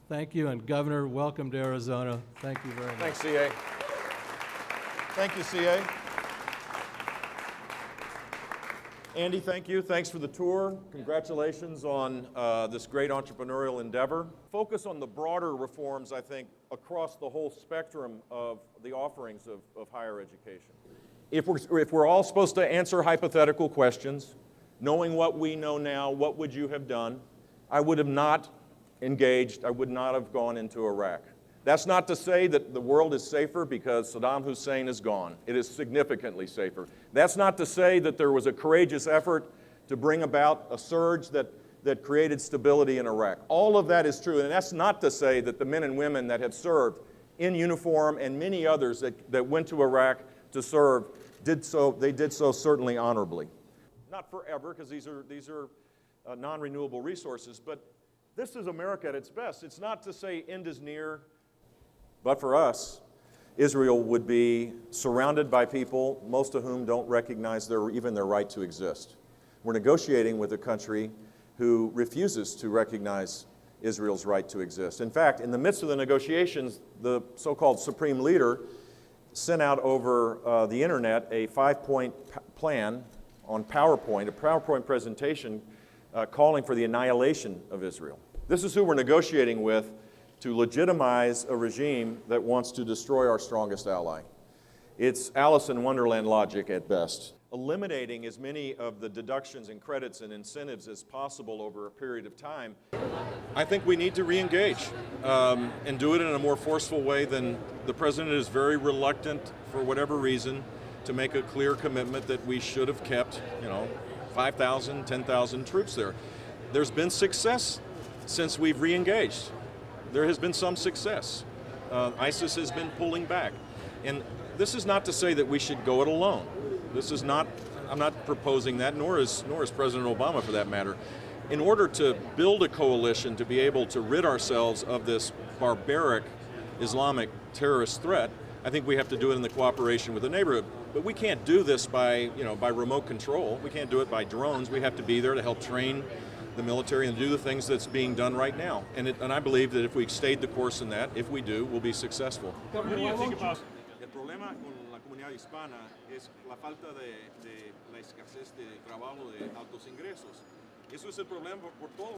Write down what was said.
Thank you, and Governor, welcome to Arizona. Thank you very much. Thanks, CA. Thank you, CA. Andy, thank you. Thanks for the tour. Congratulations on this great entrepreneurial endeavor. Focus on the broader reforms, I think, across the whole spectrum of the offerings of higher education. If we're all supposed to answer hypothetical questions, knowing what we know now, what would you have done? I would have not engaged. I would not have gone into Iraq. That's not to say that the world is safer because Saddam Hussein is gone. It is significantly safer. That's not to say that there was a courageous effort to bring about a surge that created stability in Iraq. All of that is true, and that's not to say that the men and women that have served in uniform and many others that went to Iraq to serve did so certainly honorably. Not forever, because these are non-renewable resources, but this is America at its best. It's not to say end is near. But for us, Israel would be surrounded by people, most of whom don't recognize even their right to exist. We're negotiating with a country who refuses to recognize Israel's right to exist. In fact, in the midst of the negotiations, the so-called supreme leader sent out over the internet a 5-point plan on PowerPoint, a PowerPoint presentation calling for the annihilation of Israel. This is who we're negotiating with to legitimize a regime that wants to destroy our strongest ally. It's Alice in Wonderland logic at best. Eliminating as many of the deductions and credits and incentives as possible over a period of time, I think we need to re-engage and do it in a more forceful way than the president is very reluctant, for whatever reason, to make a clear commitment that we should have kept, 5,000, 10,000 troops there. There's been success since we've re-engaged. There has been some success. ISIS has been pulling back. And this is not to say that we should go it alone. I'm not proposing that, nor is President Obama for that matter. In order to build a coalition to be able to rid ourselves of this barbaric Islamic terrorist threat, I think we have to do it in the cooperation with the neighborhood. But we can't do this by remote control. We can't do it by drones. We have to be there to help train the military and do the things that's being done right now. And I believe that if we stayed the course in that, if we do, we'll be successful. What do you think about? El problema con la comunidad hispana es la falta de la escasez de trabajo de altos ingresos. Eso es el problema por todo.